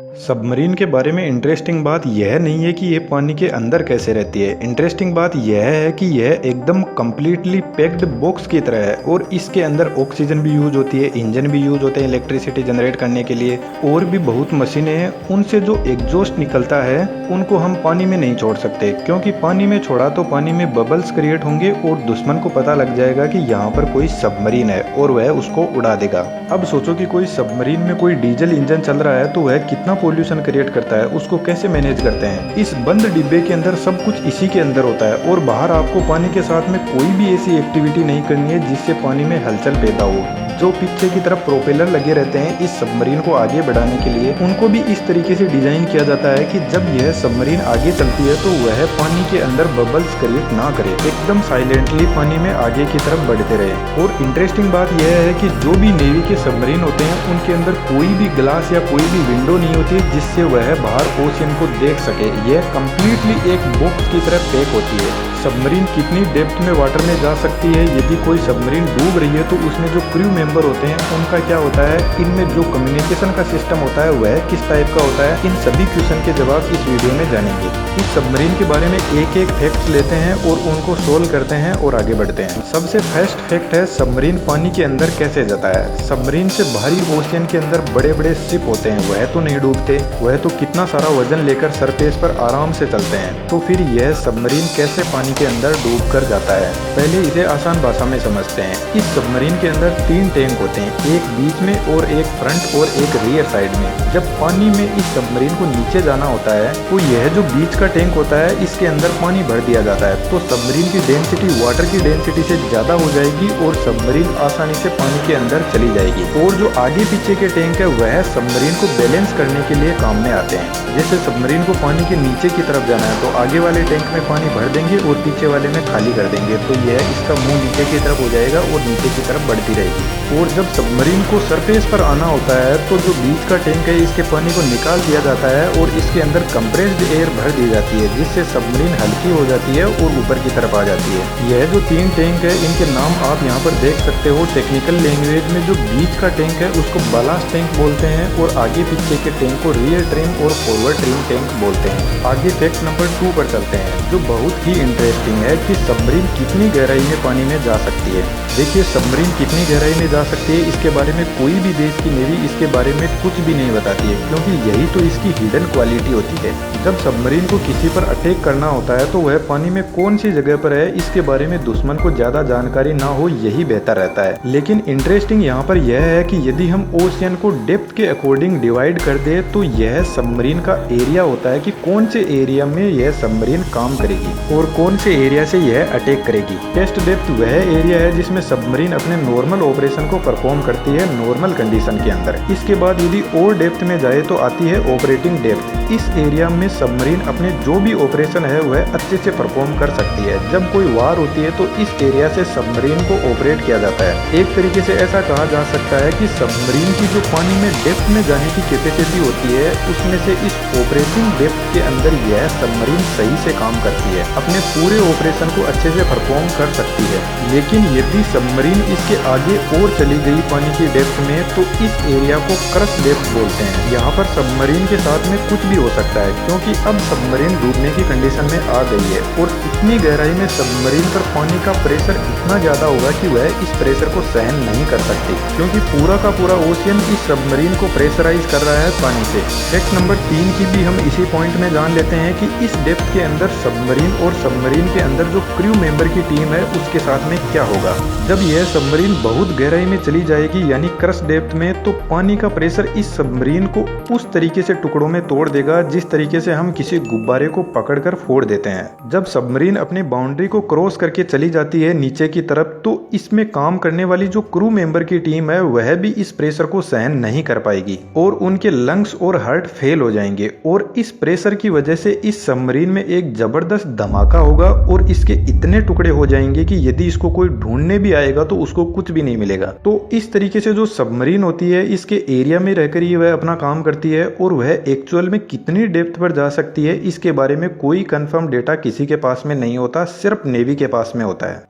Submarine के बारे में इंटरेस्टिंग बात यह नहीं है कि ये पानी के अंदर कैसे रहती है। इंटरेस्टिंग बात यह है कि यह एकदम कम्प्लीटली पैक्ड बॉक्स की तरह है और इसके अंदर ऑक्सीजन भी यूज होती है, इंजन भी यूज होते हैं इलेक्ट्रिसिटी जनरेट करने के लिए, और भी बहुत मशीनें हैं। उनसे जो एग्जॉस्ट निकलता है उनको हम पानी में नहीं छोड़ सकते, क्योंकि पानी में छोड़ा तो पानी में बबल्स क्रिएट होंगे और दुश्मन को पता लग जाएगा कि यहाँ पर कोई सबमरीन है और वह उसको उड़ा देगा। अब सोचो कि कोई सबमरीन में कोई डीजल इंजन चल रहा है तो वह कितना पोल्यूशन क्रिएट करता है, उसको कैसे मैनेज करते हैं। इस बंद डिब्बे के अंदर सब कुछ इसी के अंदर होता है और बाहर आपको पानी के साथ में कोई भी ऐसी एक्टिविटी नहीं करनी है जिससे पानी में हलचल पैदा हो। जो पीछे की तरफ प्रोपेलर लगे रहते हैं इस सबमरीन को आगे बढ़ाने के लिए, उनको भी इस तरीके से डिजाइन किया जाता है कि जब यह सबमरीन आगे चलती है तो वह पानी के अंदर बबल्स क्रिएट ना करे, एकदम साइलेंटली पानी में आगे की तरफ बढ़ते रहे। और इंटरेस्टिंग बात यह है कि जो भी नेवी के सबमरीन होते हैं उनके अंदर कोई भी ग्लास या कोई भी विंडो नहीं होती जिससे वह बाहर ओशियन को देख सके। यह कम्प्लीटली एक बॉक्स की तरह पैक होती है। सबमरीन कितनी डेप्थ में वाटर में जा सकती है, यदि कोई सबमरीन डूब रही है तो उसमें जो क्रू मेंबर होते हैं उनका क्या होता है, इनमें जो कम्युनिकेशन का सिस्टम होता है वह किस टाइप का होता है, इन सभी क्वेश्चन के जवाब इस वीडियो में जानेंगे। इस सबमरीन के बारे में एक एक फैक्ट लेते हैं और उनको सोल्व करते हैं और आगे बढ़ते हैं। सबसे फर्स्ट फैक्ट है सबमरीन पानी के अंदर कैसे जाता है। सबमरीन से बाहरी ओशियन के अंदर बड़े बड़े शिप होते हैं, वह तो नहीं डूबते, वह तो कितना सारा वजन लेकर सरफेस पर आराम से चलते हैं। तो फिर यह सबमरीन कैसे पानी के अंदर डूब कर जाता है, पहले इसे आसान भाषा में समझते हैं। इस सबमरीन के अंदर 3 टैंक होते हैं, एक बीच में और एक फ्रंट और एक रियर साइड में। जब पानी में इस सबमरीन को नीचे जाना होता है तो यह जो बीच का टैंक होता है इसके अंदर पानी भर दिया जाता है, तो सबमरीन की डेंसिटी वाटर की डेंसिटी से ज्यादा हो जाएगी और सबमरीन आसानी से पानी के अंदर चली जाएगी। और जो आगे पीछे के टैंक है वह सबमरीन को बैलेंस करने के लिए काम में आते हैं। जैसे सबमरीन को पानी के नीचे की तरफ जाना है तो आगे वाले टैंक में पानी भर देंगे और पीछे वाले में खाली कर देंगे, तो यह इसका मुंह नीचे की तरफ हो जाएगा और नीचे की तरफ बढ़ती रहेगी। और जब सबमरीन को सरफेस पर आना होता है तो जो बीच का टैंक है इसके पानी को निकाल दिया जाता है और इसके अंदर कंप्रेस्ड एयर भर दी जाती है, जिससे सबमरीन हल्की हो जाती है और ऊपर की तरफ आ जाती है। यह जो 3 टैंक है इनके नाम आप यहाँ पर देख सकते हो। टेक्निकल लैंग्वेज में जो बीच का टैंक है उसको बालास्ट टैंक बोलते हैं और आगे पीछे के टैंक को रियर ट्रिम और फॉरवर्ड ट्रिम टैंक बोलते हैं। आगे फैक्ट नंबर 2 पर चलते हैं, जो बहुत ही इंटरेस्टिंग है कि सबमरीन कितनी गहराई में पानी में जा सकती है। देखिए सबमरीन कितनी गहराई में जा सकती है, इसके बारे में कोई भी देश की नेवी इसके बारे में कुछ भी नहीं बताती है, क्योंकि यही तो इसकी हिडन क्वालिटी होती है। जब सबमरीन को किसी पर अटैक करना होता है तो वह पानी में कौन सी जगह पर है इसके बारे में दुश्मन को ज्यादा जानकारी ना हो, यही बेहतर रहता है। लेकिन इंटरेस्टिंग यहाँ पर यह है कि यदि हम ओशियन को डेप्थ के अकॉर्डिंग डिवाइड कर दे तो यह सबमरीन का एरिया होता है कि कौन से एरिया में यह सबमरीन काम करेगी और कौन से एरिया से यह अटैक करेगी। टेस्ट डेप्थ वह एरिया है जिसमें सबमरीन अपने नॉर्मल ऑपरेशन को परफॉर्म करती है नॉर्मल कंडीशन के अंदर। इसके बाद यदि और डेप्थ में जाए तो आती है ऑपरेटिंग डेप्थ। इस एरिया में सबमरीन अपने जो भी ऑपरेशन है वह अच्छे से परफॉर्म कर सकती है। जब कोई वार होती है तो इस एरिया से सबमरीन को ऑपरेट किया जाता है। एक तरीके से ऐसा कहा जा सकता है कि सबमरीन की जो पानी में डेप्थ में जाने की कैपेसिटी होती है उसमें से इस ऑपरेटिंग डेप्थ के अंदर यह सबमरीन सही से काम करती है, अपने पूरे ऑपरेशन को अच्छे से परफॉर्म कर सकती है। लेकिन यदि सबमरीन इसके आगे और चली गई पानी की डेप्थ में तो इस एरिया को क्रश डेप्थ बोलते हैं। यहाँ पर सबमरीन के साथ में कुछ भी हो सकता है, क्योंकि अब सबमरीन डूबने की कंडीशन में आ गई है और इतनी गहराई में सबमरीन पर पानी का प्रेशर इतना ज्यादा होगा कि वह इस प्रेशर को सहन नहीं कर सकती, क्योंकि पूरा का पूरा ओशियन इस सबमरीन को प्रेशराइज कर रहा है पानी से। फैक्ट नंबर 3 की भी हम इसी पॉइंट में जान लेते हैं कि इस डेप्थ के अंदर सबमरीन और सबमरीन के अंदर जो क्रू मेंबर की टीम है उसके साथ में क्या होगा। जब यह सबमरीन बहुत गहराई में चली जाएगी यानी क्रश डेप्थ में, तो पानी का प्रेशर इस सबमरीन को उस तरीके से टुकड़ों में तोड़ देगा जिस तरीके से हम किसी गुब्बारे को पकड़कर फोड़ देते हैं। जब सबमरीन अपनी बाउंड्री को क्रॉस करके चली जाती है नीचे की तरफ तो इसमें काम करने वाली जो क्रू मेंबर की टीम है वह भी इस प्रेशर को सहन नहीं कर पाएगी और उनके लंग्स और हार्ट फेल हो जाएंगे और इस प्रेशर की वजह से इस सबमरीन में एक जबरदस्त धमाका होगा और इसके इतने टुकड़े हो जाएंगे कि यदि इसको कोई ढूंढने भी आएगा तो उसको कुछ भी नहीं मिलेगा। तो इस तरीके से जो सबमरीन होती है इसके एरिया में रहकर ही वह अपना काम करती है और वह एक्चुअल में कितनी डेप्थ पर जा सकती है इसके बारे में कोई कंफर्म डेटा किसी के पास में नहीं होता, सिर्फ नेवी के पास में होता है।